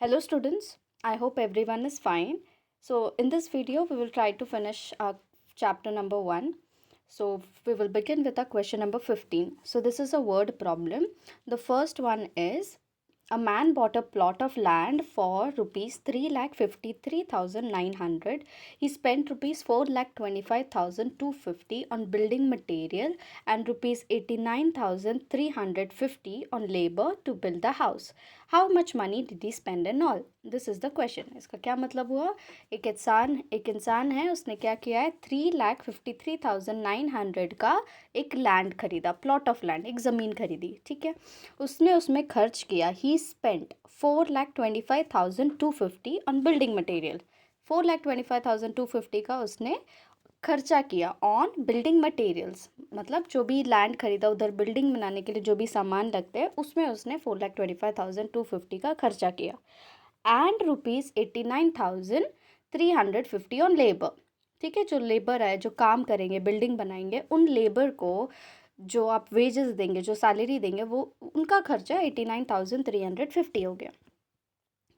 Hello students, I hope everyone is fine. So in this video we will try to finish chapter number 1. So we will begin with a question number 15. So this is a word problem. The first one is a man bought a plot of land for rupees 3,53,900. He spent rupees 4,25,250 on building material and rupees 89,350 on labor to build the house. How much money did he spend in all? This is the question. इसका क्या मतलब हुआ? एक इंसान है, उसने क्या किया है, 3,53,900 का एक लैंड खरीदा, प्लॉट ऑफ लैंड, एक ज़मीन खरीदी, ठीक है. उसने उसमें खर्च किया, ही स्पेंट 4,25,250 ऑन बिल्डिंग मटेरियल. 4,25,250 का उसने खर्चा किया ऑन बिल्डिंग मटेरियल्स, मतलब जो भी लैंड खरीदा उधर बिल्डिंग बनाने के लिए जो भी सामान लगते हैं उसमें उसने 4,25,250 का खर्चा किया. And rupees 89,350 on labour. ठीक है, जो लेबर है, जो काम करेंगे, बिल्डिंग बनाएंगे, उन लेबर को जो आप वेजेस देंगे, जो सैलरी देंगे, वो उनका खर्चा 89,350 हो गया.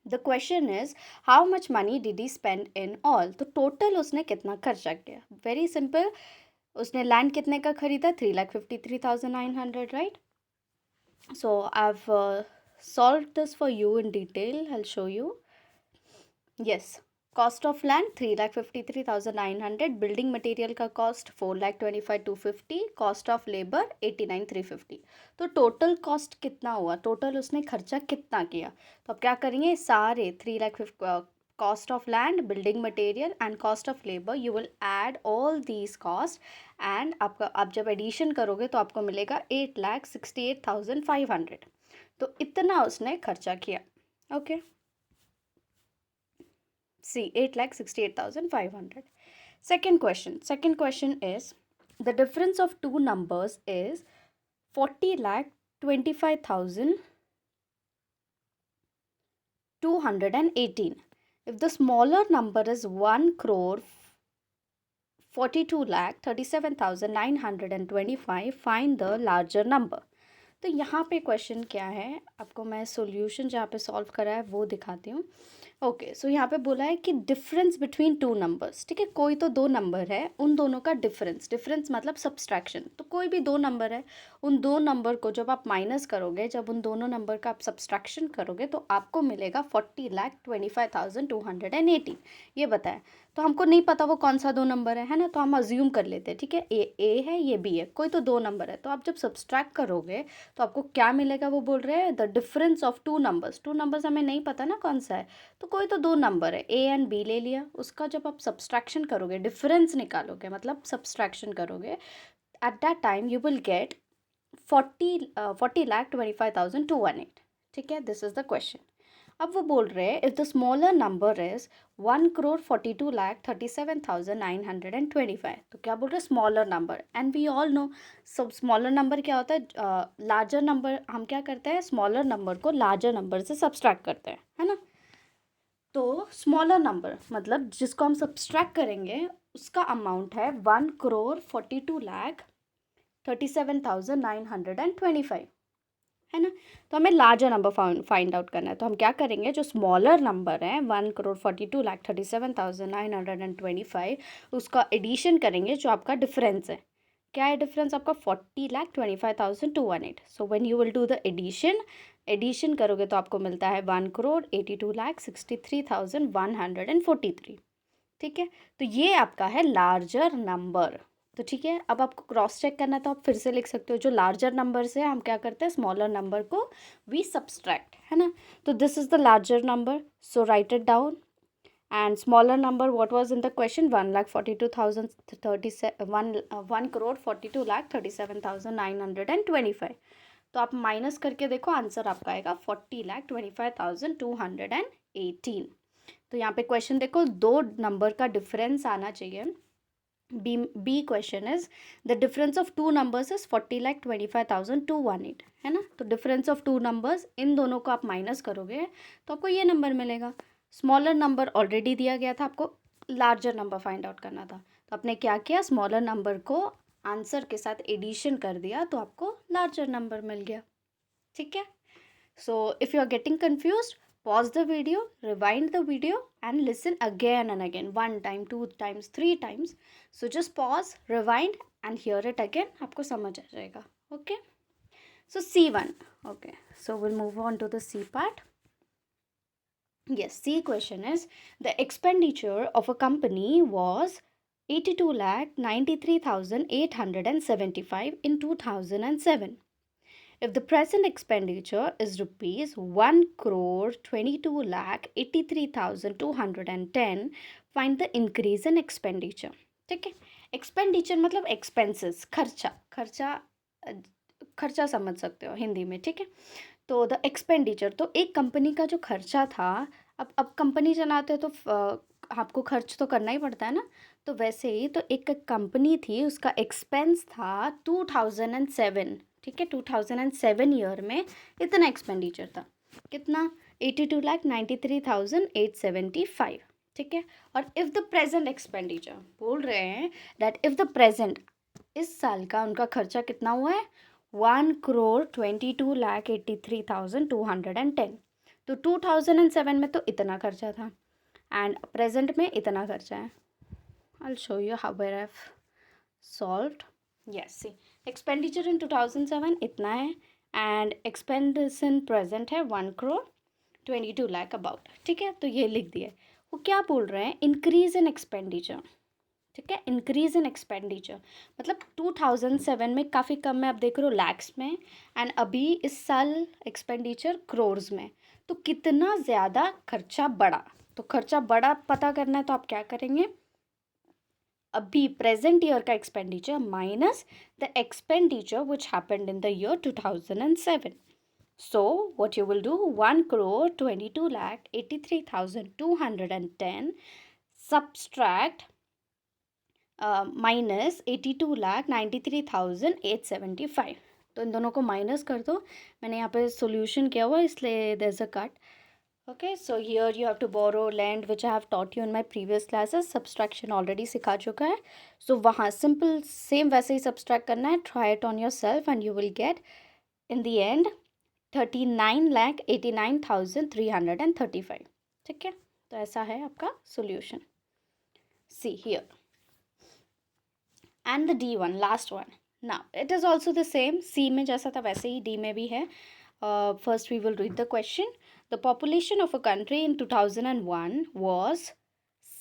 The question is how much money did he spend in all. तो टोटल उसने कितना खर्चा किया. Very simple. उसने लैंड कितने का खरीदा? 3,53,900, right. So I have solved this for you in detail. I'll show you. Yes, cost of land 3,53,900, building material का cost 4,25,250, cost of labor 89,350. तो total cost कितना हुआ, total उसने खर्चा कितना किया. तो अब क्या करेंगे, सारे 3,50,000 cost of land, building material and cost of labor, you will add all these costs and आप जब addition करोगे तो आपको मिलेगा 8,68,500. तो इतना उसने खर्चा किया. Okay, see 8,68,500. Second question is the difference of two numbers is 40,25,218. If the smaller number is 1,42,37,925, find the larger number. तो यहाँ पे क्वेश्चन क्या है, आपको मैं सॉल्यूशन जहाँ पे सॉल्व करा है वो दिखाती हूँ. ओके, सो यहाँ पे बोला है कि डिफरेंस बिटवीन टू नंबर्स. ठीक है, कोई तो दो नंबर है, उन दोनों का डिफरेंस मतलब सब्सट्रैक्शन. तो कोई भी दो नंबर है, उन दो नंबर को जब आप माइनस करोगे, जब उन दोनों नंबर का आप सब्सट्रैक्शन करोगे तो आपको मिलेगा 40,25,218. ये बताया. तो हमको नहीं पता वो कौन सा दो नंबर है ना, तो हम अज्यूम कर लेते हैं. ठीक है, ए है, ये बी है, कोई तो दो नंबर है. तो आप जब सब्सट्रैक्ट करोगे तो आपको क्या मिलेगा, वो बोल रहे हैं the difference of two numbers हमें नहीं पता ना कौन सा है. तो कोई तो दो नंबर है, ए एंड बी ले लिया, उसका जब आप सब्सट्रैक्शन करोगे, डिफरेंस निकालोगे, मतलब सब्सट्रैक्शन करोगे, at that time you will gate 40,25,218. ठीक है, दिस इज द क्वेश्चन. अब वो बोल रहे हैं if the smaller number is 1,42,37,925. तो क्या बोल रहे हैं, smaller number. And we all know सब स्मॉलर नंबर क्या होता है, लार्जर नंबर. हम क्या करते हैं, स्मॉलर नंबर को लार्जर नंबर से सब्सट्रैक्ट करते हैं, है ना. तो स्मॉलर नंबर मतलब जिसको हम सब्सट्रैक्ट करेंगे उसका अमाउंट है 1,42,37,925, है ना. तो हमें लार्जर नंबर फाइंड आउट करना है. तो हम क्या करेंगे, जो स्मॉलर नंबर है 1,42,37,925, उसका एडिशन करेंगे जो आपका डिफरेंस है. क्या है डिफरेंस आपका, 40,25,218. So when you will do the addition करोगे तो आपको मिलता है 1,82,63,143. ठीक है, तो ये आपका है लार्जर नंबर. तो ठीक है, अब आपको क्रॉस चेक करना है तो आप फिर से लिख सकते हो, जो लार्जर नंबर से हम क्या करते हैं, स्मॉलर नंबर को वी सब्सट्रैक्ट, है ना. तो this is the larger number, so right it down. And smaller number what was in the question, 1,42,925. तो आप माइनस करके देखो, आंसर आपका आएगा 40,25,218. तो यहाँ पे क्वेश्चन देखो, दो नंबर का डिफरेंस आना चाहिए. B question is the difference of two numbers is 40,25,218, है ना. तो डिफरेंस ऑफ टू नंबर्स, इन दोनों को आप माइनस करोगे तो आपको ये नंबर मिलेगा. स्मॉलर नंबर ऑलरेडी दिया गया था, आपको लार्जर नंबर फाइंड आउट करना था. तो आपने क्या किया, स्मॉलर नंबर को आंसर के साथ एडिशन कर दिया तो आपको लार्जर नंबर मिल गया. ठीक है. So if you are getting confused, pause the video, rewind the video and listen again and again, one time, two times, three times. So just pause, rewind and hear it again, आपको समझ आ जाएगा. Okay, so C1. Okay, so we'll move on to the C part. Yes, C question is, the expenditure of a company was 82,93,875 in 2007. If the present expenditure is rupees 1,22,83,210, find the increase in expenditure. ठीक है, expenditure मतलब expenses, खर्चा, खर्चा, खर्चा समझ सकते हो हिंदी में. ठीक है, तो द एक्सपेंडिचर, तो एक कंपनी का जो खर्चा था, अब कंपनी चलाते हैं तो आपको खर्च तो करना ही पड़ता है ना. तो वैसे ही तो एक कंपनी थी, उसका एक्सपेंस था 2007. ठीक है, 2007 ईयर में इतना एक्सपेंडिचर था. कितना? 82,93,875. ठीक है, और इफ़ द प्रेजेंट एक्सपेंडिचर बोल रहे हैं दैट इफ़ द प्रेजेंट, इस साल का उनका खर्चा कितना हुआ है? 1,22,83,210. तो 2007 में तो इतना खर्चा था एंड प्रेजेंट में इतना खर्चा है. I'll show you how where I've solved. Yes, see, expenditure in 2007 इतना है and expense in present है 1,22 lakh about. ठीक है, तो ये लिख दिया. वो क्या बोल रहे हैं? Increase in expenditure. ठीक है, इंक्रीज इन एक्सपेंडिचर मतलब 2007 में काफ़ी कम है, आप देख रहे हो लैक्स में, एंड अभी इस साल एक्सपेंडिचर क्रोर्स में. तो कितना ज़्यादा खर्चा बढ़ा. तो खर्चा बढ़ा पता करना है तो आप क्या करेंगे? अभी प्रेजेंट ईयर का expenditure minus the expenditure which happened in the year 2007. So what you will do, 1,22,83,210 subtract minus 82,93,875. तो इन दोनों को माइनस कर दो. मैंने यहाँ पे सोल्यूशन किया हुआ इसलिए there is a cut. Okay, so here you have to borrow land which I have taught you in my previous classes. Subtraction already सिखा चुका है. So वहाँ simple same वैसे ही subtract करना है. Try it on yourself and you will get in the end 39,89,335. ठीक है, तो ऐसा है आपका solution. See here. And the D1, last one. Now it is also the same. C में जैसा था वैसे ही D में भी है. First we will read the question. The population of a country in 2001 was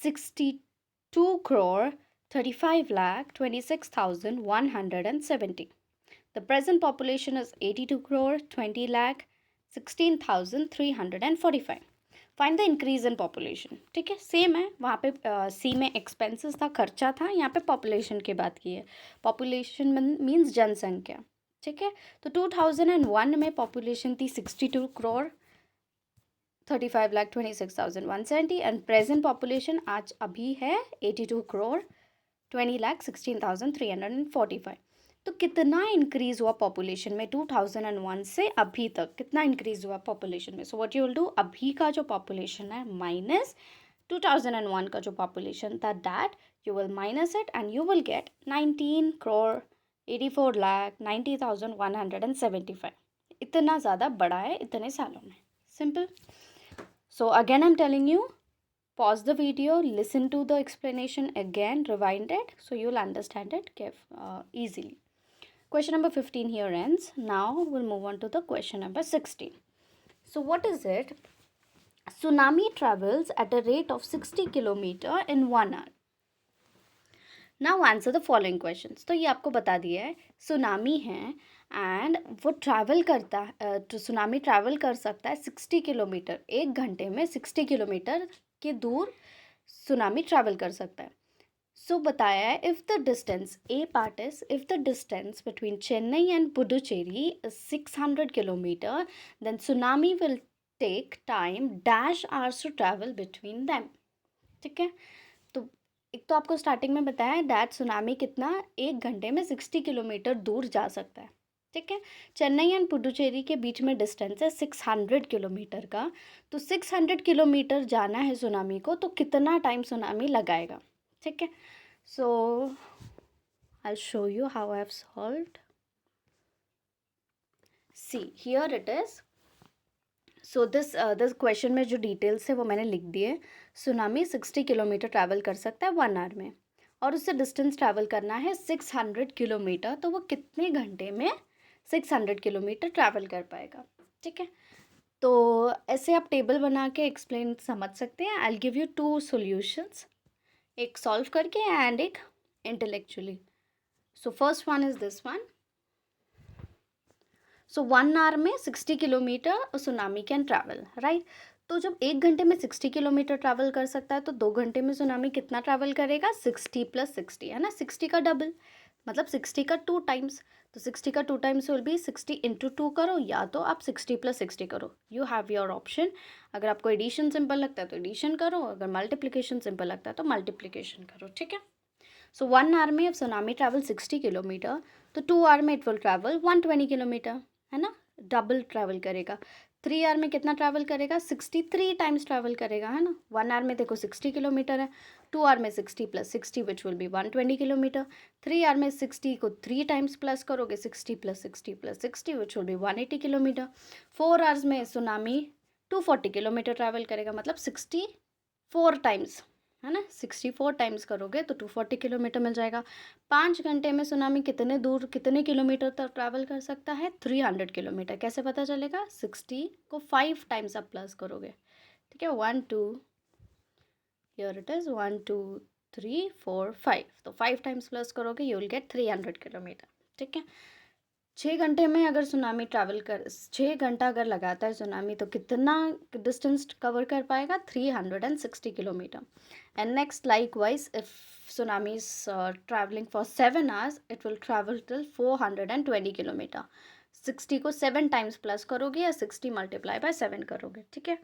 62 crore 35 lakh 26,170. The present population is 82 crore 20 lakh 16,345. Find the increase in population. ठीक है, same है. वहाँ पे सी में एक्सपेंसेस था, खर्चा था, यहाँ पे पॉपुलेशन की बात की है. पॉपुलेशन मीन्स जनसंख्या. ठीक है, तो 2001 में पॉपुलेशन थी 62 करोड़ 35,26,170 एंड प्रेजेंट पॉपुलेशन आज अभी है 82 करोड़ 20,16,345. तो कितना इंक्रीज हुआ पॉपुलेशन में 2001 से अभी तक? कितना इंक्रीज हुआ पॉपुलेशन में? So what you will do, अभी का जो पॉपुलेशन है माइनस 2001 का जो पॉपुलेशन था, that you will minus it and you will gate 19 crore 84,90,175. इतना ज़्यादा बढ़ा है इतने सालों में. Simple. So again I am telling you, pause the video, listen to the explanation again, rewind it so you'll understand it easily. Question number 15 here ends. Now we'll move on to the question number 16. So what is it? Tsunami travels at a rate of 60 kilometer in 1 hour. Now answer the following questions. तो ये आपको बता दिया है, tsunami है and वो travel करता है, तो सुनामी ट्रैवल कर सकता है 60 किलोमीटर, 1 घंटे में 60 किलोमीटर के दूर सुनामी ट्रैवल कर सकता है. सो बताया है if the distance, a part is if the distance between Chennai and Puducherry is 600 kilometre then tsunami will take time dash hours to travel between them. ठीक है, तो एक तो आपको स्टार्टिंग में बताया है दैट सुनामी कितना 1 घंटे में 60 किलोमीटर दूर जा सकता है. ठीक है, चेन्नई एंड पुडुचेरी के बीच में डिस्टेंस है 600 किलोमीटर का. तो 600 किलोमीटर जाना है सुनामी को, तो कितना टाइम सुनामी लगाएगा? ठीक है, so I show you how I have solved. See here it is. So this question में जो डिटेल्स है वो मैंने लिख दिए। सुनामी 60 किलोमीटर ट्रैवल कर सकता है 1 आवर में, और उससे डिस्टेंस ट्रैवल करना है 600 किलोमीटर। तो वो कितने घंटे में 600 किलोमीटर ट्रैवल कर पाएगा? ठीक है, तो ऐसे आप टेबल बना के एक्सप्लेन समझ सकते हैं। आई गिव यू 2 सॉल्यूशंस, एक सॉल्व करके एंड एक intellectually. So first one is this one. So 1 hour में 60 kilometre tsunami can travel, right. तो जब 1 घंटे में 60 किलोमीटर ट्रैवल कर सकता है, तो 2 घंटे में सुनामी कितना ट्रैवल करेगा? 60 + 60, है ना, 60 का डबल, मतलब 60 का 2 टाइम्स। तो 60 का 2 टाइम्स विल बी 60 × 2 करो, या तो आप 60 + 60 करो, यू हैव योर ऑप्शन। अगर आपको एडिशन सिंपल लगता है तो एडिशन करो, अगर मल्टीप्लिकेशन सिंपल लगता है तो मल्टीप्लिकेशन करो, ठीक है। सो 1 आवर में अब सुनामी ट्रैवल 60 किलोमीटर, तो 2 आवर में इट विल ट्रैवल 120 किलोमीटर, है ना, डबल ट्रैवल करेगा। 3 आवर में कितना ट्रैवल करेगा? 63 टाइम्स ट्रैवल करेगा, है ना। 1 आवर में देखो 60 किलोमीटर है, 2 आवर में 60 + 60 which will be 120 kilometre. 3 hour में 60 को 3 टाइम्स प्लस करोगे, 60 + 60 + 60 which will B 180 kilometre. 4 hours में सुनामी 240 किलोमीटर ट्रैवल करेगा, मतलब 64 टाइम्स, है ना, 64 टाइम्स करोगे तो 240 किलोमीटर मिल जाएगा। 5 घंटे में सुनामी कितने दूर, कितने किलोमीटर तक ट्रैवल कर सकता है? 300 किलोमीटर। कैसे पता चलेगा? 60 को 5 टाइम्स आप प्लस करोगे, ठीक है। 1 2 हियर इट इज़ 1 2 3 4 5, तो 5 टाइम्स प्लस करोगे यू विल गेट 300 किलोमीटर, ठीक है। 6 घंटे में अगर सुनामी ट्रैवल कर 6 घंटा अगर लगाता है सुनामी, तो कितना डिस्टेंस कवर कर पाएगा? 360 kilometre. And next likewise if tsunami is traveling for 7 hours, it will travel till 420 kilometre. 60 को 7 टाइम्स प्लस करोगे या 60 मल्टीप्लाई बाय 7 करोगे, ठीक है।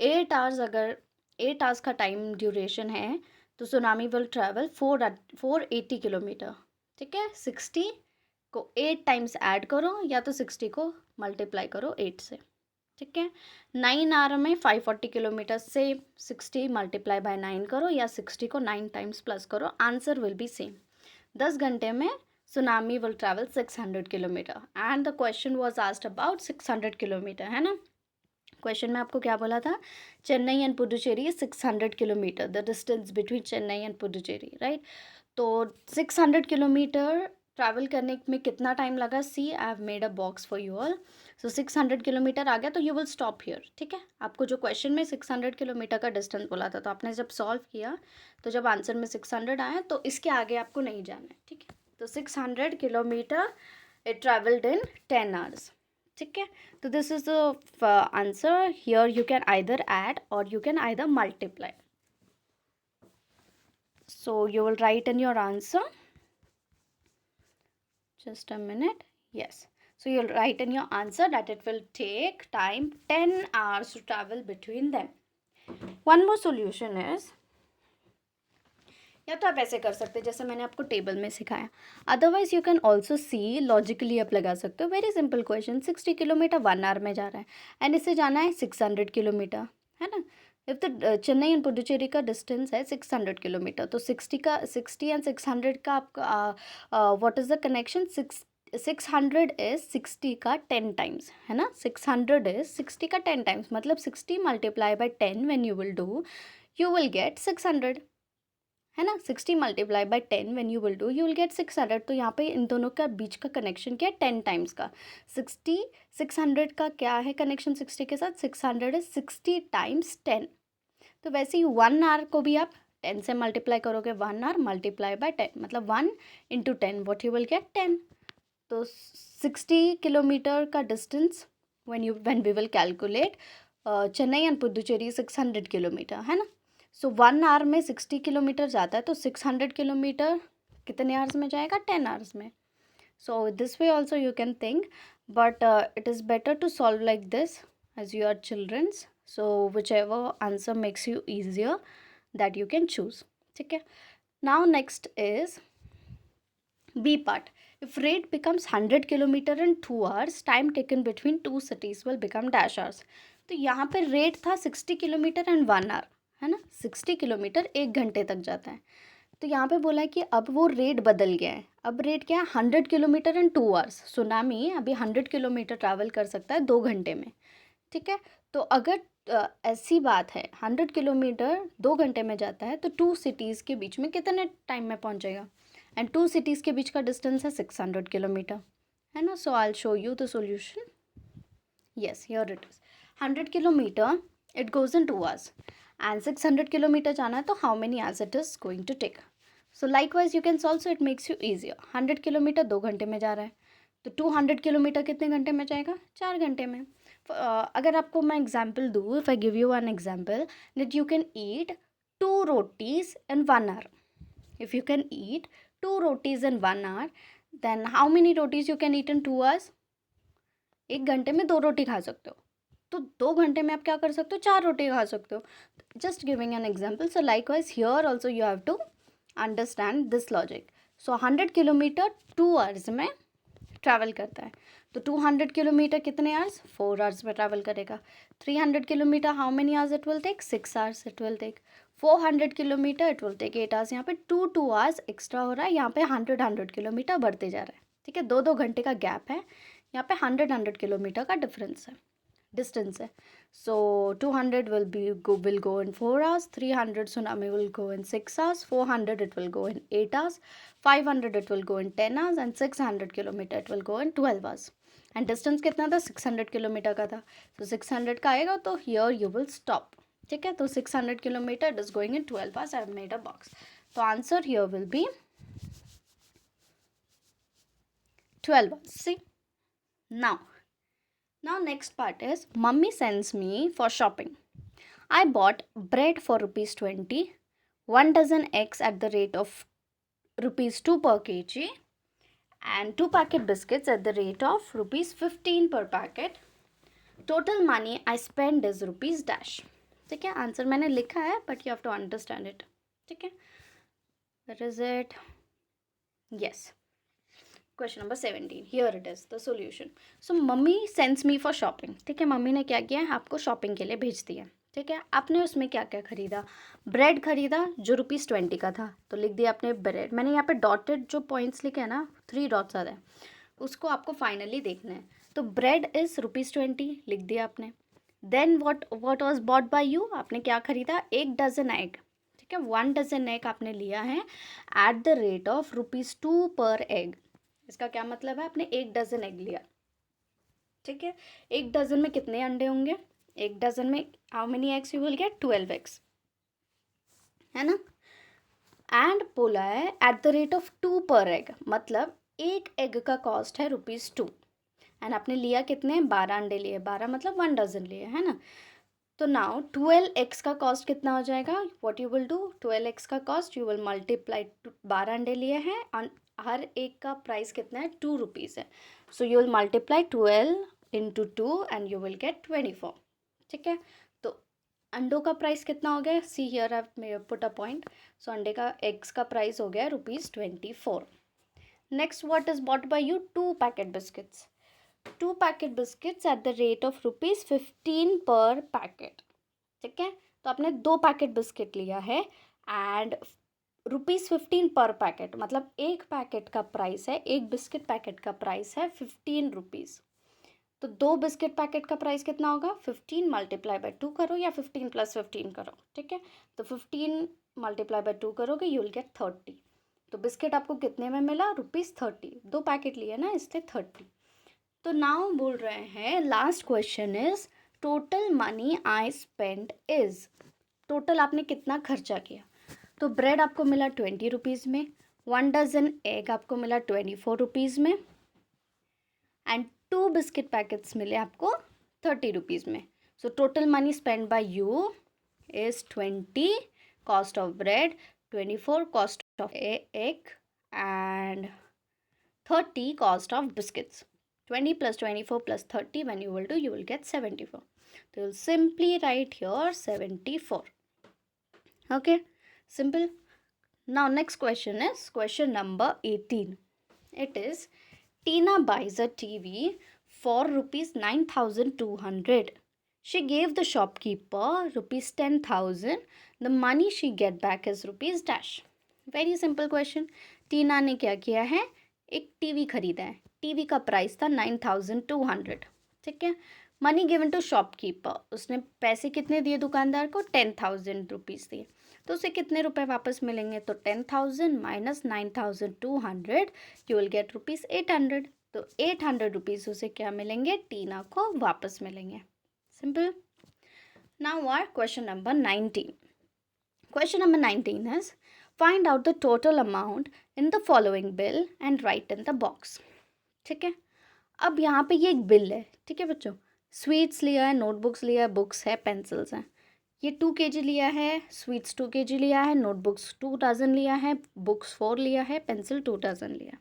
8 आवर्स, अगर 8 आवर्स का टाइम ड्यूरेशन है, तो सुनामी विल ट्रैवल 480 किलोमीटर, ठीक है। 60 को 8 टाइम्स ऐड करो, या तो 60 को मल्टीप्लाई करो 8 से, ठीक है। 9 आवर में 540 किलोमीटर से 60 मल्टीप्लाई बाय 9 करो, या 60 को 9 टाइम्स प्लस करो, आंसर विल बी सेम। 10 घंटे में tsunami will travel 600 kilometre, and the question was asked about 600 kilometre, है ना। क्वेश्चन में आपको क्या बोला था? Chennai and Puducherry 600 kilometre, the distance between Chennai and Puducherry, right. तो 600 किलोमीटर ट्रैवल करने में कितना टाइम लगा? See I have made a box for you all. So 600 kilometre आ गया, तो यू विल स्टॉप हियर, ठीक है। आपको जो क्वेश्चन में 600 किलोमीटर का डिस्टेंस बोला था, तो आपने जब सॉल्व किया, तो जब आंसर में 600 आया, तो इसके आगे आपको नहीं जाना है, ठीक है। तो 600 kilometre it travelled in 10 hours, ठीक है। तो this is the answer. Here you can either add और you can either multiply. So you will write in your answer. Just a minute. Yes. So you'll write in your answer that it will take time 10 hours to travel between them. One more solution is, या तो आप ऐसे कर सकते हैं जैसे मैंने आपको टेबल में सिखाया, otherwise you can also see logically आप लगा सकते हो। Very simple question, 60 kilometre 1 hour में जा रहा है, एंड इससे जाना है 600 किलोमीटर, है ना। If the Chennai and Puducherry का डिस्टेंस है 600 किलोमीटर, तो 60 एंड 600 का आपका what is the connection? 600 is 60 का 10 टाइम्स, है ना। 600 इज 60 का 10 टाइम्स, मतलब 60 multiply by 10 when you will do, you will gate 600, है ना। 60 multiply by 10 when you will do, you will gate 600। तो यहाँ पे इन दोनों का बीच का कनेक्शन क्या है? 10 टाइम्स का। 60 600 का क्या है कनेक्शन 60 के साथ? 600 इज 60 टाइम्स 10। तो वैसे ही 1 आवर को भी आप 10 से मल्टीप्लाई करोगे, 1 आवर मल्टीप्लाई बाय 10, मतलब 1 × 10, व्हाट यू विल गेट 10। तो 60 किलोमीटर का distance when we will calculate Chennai and Puducherry 600 kilometre, है ना। सो 1 आवर में 60 किलोमीटर जाता है, तो 600 किलोमीटर कितने आवर्स में जाएगा? 10 आवर्स में। So this way also you can think, but it is better to solve like this as you are childrens. So whichever answer makes you easier that you can choose, ठीक है। Now next is b part. If rate becomes 100 kilometer in 2 hours, time taken between two cities will become dash hours. तो यहाँ पे rate था 60 kilometre and 1 our, है ना। 60 kilometre 1 घंटे तक जाता है, तो यहाँ पे बोला है कि अब वो रेट बदल गया है। अब रेट क्या है? 100 किलोमीटर इन 2 आवर्स। सुनामी अभी 100 किलोमीटर ट्रैवल कर सकता है 2 घंटे में, ठीक है। तो अगर ऐसी बात है 100 किलोमीटर 2 घंटे में जाता है तो 2 सिटीज़ के बीच में कितने टाइम में पहुंचेगा? एंड 2 सिटीज़ के बीच का डिस्टेंस है 600 किलोमीटर, है ना। So I will show you the solution. Yes, here it is. 100 kilometre it goes in 2 hours and 600 kilometre जाना है तो how many hours it is going to take? So likewise you can solve, so it makes you easier. 100 kilometre 2 घंटे में जा रहा है तो 200 kilometre कितने घंटे में जाएगा? 4 घंटे में। अगर आपको मैं एग्जाम्पल दूँ, if I give you one example that you can eat 2 rotis in 1 hour. If you can eat 2 rotis in 1 hour then how many rotis you can eat in 2 hours? 1 घंटे में 2 रोटी खा सकते हो, तो 2 घंटे में आप क्या कर सकते हो? 4 रोटी खा सकते हो। Just giving an example. So likewise here also you have to understand this logic. So 100 kilometre 2 hours में ट्रैवल करता है तो 200 किलोमीटर कितने आवर्स? 4 आवर्स में ट्रैवल करेगा। 300 kilometre how many hours it will take? 6 hours it will take. 400 kilometre it will take 8 hours. यहाँ पे 2 hours extra हो रहा है, यहाँ पे 100 किलोमीटर बढ़ते जा रहा है, ठीक है। 2 घंटे का गैप है, यहाँ पे 100 किलोमीटर का डिफरेंस है, डिस्टेंस है। सो 200 will go in 4 hours, 300 tsunami will go in 6 hours, 400 it will go in 8 hours, 500 it will go in 10 hours and 600 kilometer it will go in 12 hours. And distance कितना था? 600 kilometre का था। तो 600 का आएगा तो हियर यू विल स्टॉप, ठीक है। तो 600 kilometre it is going in 12 hours. I have made a box. तो answer here will be 12 hours. See? Now next part is mummy sends me for shopping. I bought bread for rupees 20, 1 dozen eggs at the rate of rupees 2 per kg and 2 packet biscuits at the rate of rupees 15 per packet. Total money I spent is rupees dash. ठीक है, answer मैंने लिखा है but you have to understand it, ठीक है। That is it. Yes. Question number 17. Here it is, the solution. So mummy sends me for shopping. ठीक है, mummy ने क्या किया है? आपको शॉपिंग के लिए भेज दिया, ठीक है। आपने उसमें क्या क्या खरीदा? ब्रेड खरीदा जो रुपीज़ 20 का था, तो लिख दिया आपने ब्रेड। मैंने यहाँ पे डॉटेड जो पॉइंट्स लिखे हैं ना, 3 डॉट्स आ रहे हैं, उसको आपको फाइनली देखना है। तो ब्रेड इज़ रुपीज़ 20 लिख दिया आपने। Then what was bought by you? आपने क्या खरीदा? 1 डजन एग, ठीक है। 1 डजन एग आपने लिया है eight the rate of rupees 2 पर एग। इसका क्या मतलब है? आपने 1 डजन एग लिया, ठीक है। 1 डजन में कितने अंडे होंगे? 1 डजन में how many eggs you will gate? 12 eggs, है ना। एंड बोला है एट द रेट ऑफ 2 पर एग, मतलब एक एग का कॉस्ट है रुपीज़ 2 एंड आपने लिया कितने? 12 अंडे लिए। 12 मतलब 1 डजन लिए, है ना। तो नाउ 12 एक्स का कॉस्ट कितना हो जाएगा? What you will do? 12 x का कॉस्ट यू विल मल्टीप्लाई, 12 अंडे लिए हैं और हर एक का प्राइस कितना है? 2 रुपीज़ है। So you will multiply 12 into 2 and you will gate 24, ठीक है। तो अंडों का प्राइस कितना हो गया? See here I put a point. So अंडे का एग्स का प्राइस हो गया rupees 24। Next what is bought by you? 2 packet biscuits. 2 packet biscuits at the rate of rupees 15 per packet, ठीक है। तो आपने 2 पैकेट बिस्किट लिया है एंड रुपीज़ 15 पर पैकेट, मतलब एक पैकेट का प्राइस है, एक बिस्किट पैकेट का प्राइस है 15 रुपीज़। तो 2 बिस्किट पैकेट का प्राइस कितना होगा? 15 मल्टीप्लाई बाय 2 करो या 15 + 15 करो, ठीक है। तो 15 मल्टीप्लाई बाय 2 करोगे यू विल गेट 30। तो बिस्किट आपको कितने में मिला? रुपीज़ 30। 2 पैकेट लिए ना, इसलिए 30। तो नाउ बोल रहे हैं last question is total money I spend is. Total आपने कितना खर्चा किया? तो ब्रेड आपको मिला 20 रुपीज़ में, 1 डजन एग आपको मिला 24 रुपीज़ में एंड 2 बिस्किट पैकेट्स मिले आपको 30 रुपीज़ में। So total money spend by you is 20 cost of bread, 24 cost of egg and 30 cost of biscuits. 20 plus 24 plus 30 when you will do, you will get 74. So you will simply write here 74. Okay, simple. Now next question is question number 18. It is Tina buys a TV for rupees 9,200. She gave the shopkeeper rupees 10,000. The money she get back is rupees dash. Very simple question. टीना ने क्या किया है? एक TV खरीदा है। TV का price था 9,200, ठीक है। मनी गिवन टू शॉपकीपर, उसने पैसे कितने दिए दुकानदार को, 10,000 रुपीज़ दिए, तो उसे कितने रुपए वापस मिलेंगे, तो 10,000 माइनस 9,200 यू विल गेट ₹800, तो 800 रुपीज़ उसे क्या मिलेंगे, टीना को वापस मिलेंगे। Simple. Now our question number 19. Question number 19 is, find out the total amount in the following bill and write in the box. ठीक है, अब यहाँ पे ये एक बिल है, ठीक है बच्चों, स्वीट्स लिया है, नोटबुक्स लिया है, बुक्स है, पेंसिल्स हैं, ये 2 kg लिया है, स्वीट्स 2 kg लिया है, नोटबुक्स 2 डजन लिया है, बुक्स 4 लिया है, पेंसिल 2 डजन लिया,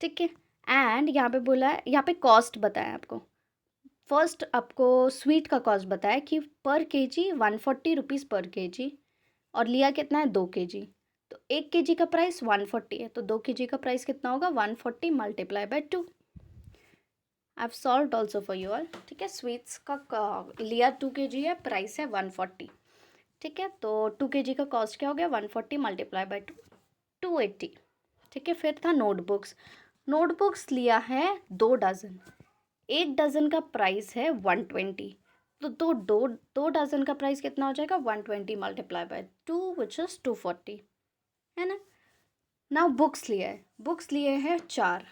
ठीक है। एंड यहाँ पे बोला है, यहाँ पे कॉस्ट बताया आपको, फर्स्ट आपको स्वीट का कॉस्ट बताया कि पर केजी 140 रुपीज़ पर केजी, और लिया कितना है 2 kg, तो 1 kg का प्राइस 140 है, तो 2 kg का प्राइस कितना होगा, 140 multiply by 2। I have solve also for you all, ठीक है। स्वीट्स का लिया 2 kg है, प्राइस है 140, ठीक है, तो 2 kg का कॉस्ट क्या हो गया, 140 मल्टीप्लाई बाय 2, 280, ठीक है। फिर था नोटबुक्स, नोटबुक्स लिया है 2 डजन, 1 डजन का प्राइस है 120, तो दो डजन का प्राइस कितना हो जाएगा, 120 मल्टीप्लाई बाय 2 विच इज 240, है ना। नाउ बुक्स लिया है, बुक्स लिए हैं 4,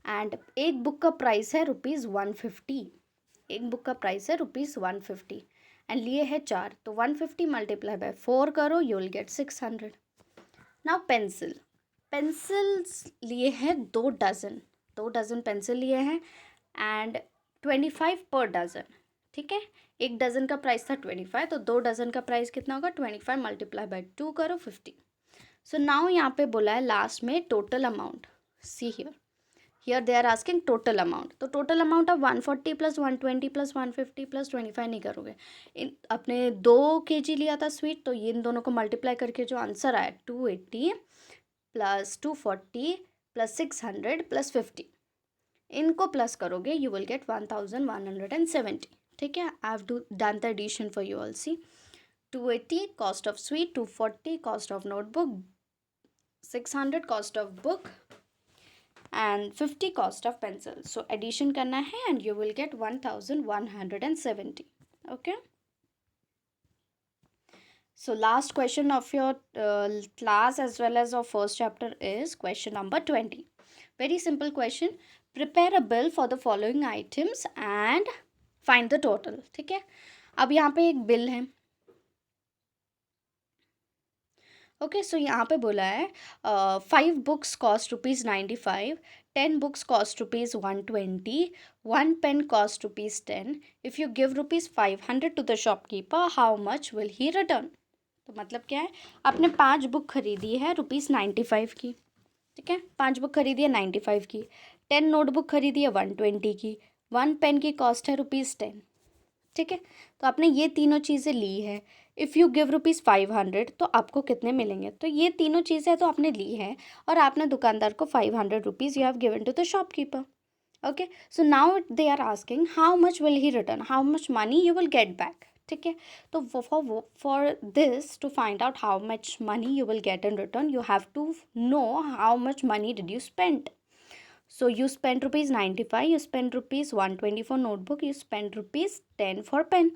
एंड एक बुक का प्राइस है ₹150, एक बुक का प्राइस है ₹150, एंड लिए है 4, तो 150 मल्टीप्लाई बाय 4 करो, you will gate 600। Now pencil, pencils लिए हैं 2 डजन, 2 डजन पेंसिल लिए हैं, एंड 25 पर डजन, ठीक है, एक डजन का प्राइस था 25, तो 2 डजन का प्राइस कितना होगा, 25 मल्टीप्लाई बाय 2 करो, 50। सो नाउ यहाँ पे बोला है लास्ट में total amount, see here they are asking total amount, तो total amount of 140 plus 120 plus 150 plus 25 नहीं करोगे, इन अपने 2 kg लिया था स्वीट, तो ये इन दोनों को मल्टीप्लाई करके जो आंसर आया 280 प्लस 240 प्लस 600 प्लस 50, इनको प्लस करोगे यू विल गेट 1170, ठीक है। I have done the addition for you all, see 280 cost of sweet, 240 cost of notebook, 600 cost of book and 50 cost of pencil, so addition करना है and you will get 1170, okay. So last question of your class as well as of first chapter is question number 20. Very simple question. Prepare a bill for the following items and find the total. ठीक है, अब यहाँ पे एक bill है, okay. सो यहाँ पे बोला है 5 books cost ₹95, 10 books cost ₹120, 1 pen cost ₹10, if you give ₹500 to the shopkeeper how much will he return. तो मतलब क्या है, आपने 5 बुक खरीदी है ₹95 की, ठीक है, 5 बुक खरीदी है 95 की, 10 नोटबुक खरीदी है 120 की, 1 पेन की कॉस्ट है ₹10, ठीक है। तो आपने ये तीनों चीज़ें ली है, इफ़ यू गिव ₹500 तो आपको कितने मिलेंगे, तो ये तीनों चीज़ें तो आपने ली है और आपने दुकानदार को 500 rupees you have given to the shopkeeper, okay. So now they are asking how much will he return, how much money you will get back, ठीक है। तो for this to find out how much money you will get in return, you have to know how much money did you spend. So you spent ₹95, you spent ₹120 for notebook, you spent ₹10 for pen.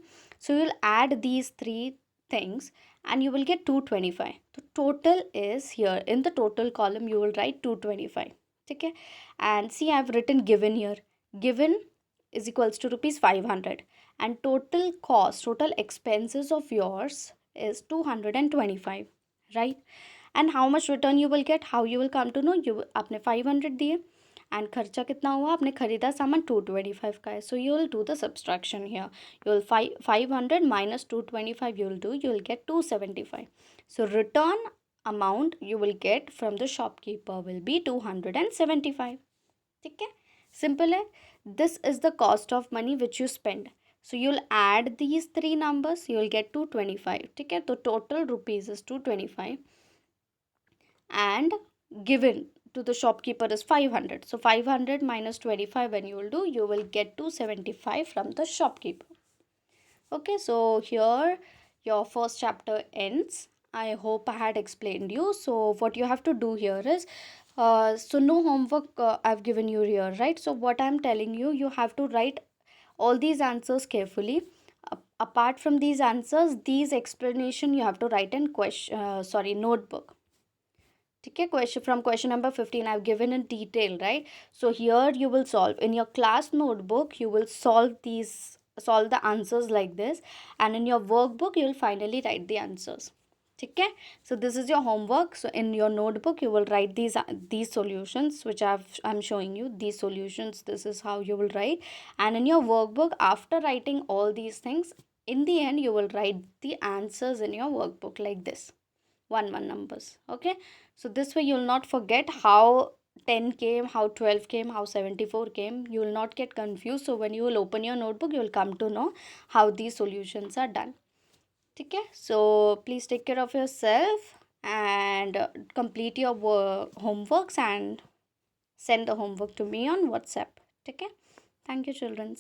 So you'll add these 3 things and you will get 225. The total is here, in the total column you will write 225, okay. And see, I've written given here, given is equals to ₹500, and total cost, total expenses of yours is 225, right? And how much return you will get, how you will come to know, you आपने 500 दिए and खर्चा कितना हुआ, आपने खरीदा सामान 225 का है, so you will do the subtraction here, you will 500 minus 225 you will do, you will gate 275, so return amount you will get from the shopkeeper will be 275, ठीक है, सिंपल है। This is the cost of money which you spend, so you'll add these 3 numbers, you will get 225, ठीक है। तो total rupees is 225 and given to the shopkeeper is 500, so 500 minus 25 when you will do, you will get 275 from the shopkeeper, okay. So here your first chapter ends. I hope I had explained you. So what you have to do here is so no homework I've given you here, right? So what I'm telling you, you have to write all these answers carefully. Apart from these answers, these explanation you have to write in notebook. Okay, question number 15 I've given in detail, right? So here you will solve in your class notebook, you will solve the answers like this, and in your workbook you will finally write the answers. Okay, so this is your homework. So in your notebook you will write these solutions which I'm showing you, these solutions. This is how you will write. And in your workbook, after writing all these things, in the end you will write the answers in your workbook like this, one numbers. Okay, so this way you'll not forget how 10 came, how 12 came, how 74 came. You will not get confused. So when you will open your notebook, you will come to know how these solutions are done. Okay, so please take care of yourself and complete your homeworks and send the homework to me on WhatsApp. Okay, thank you, children.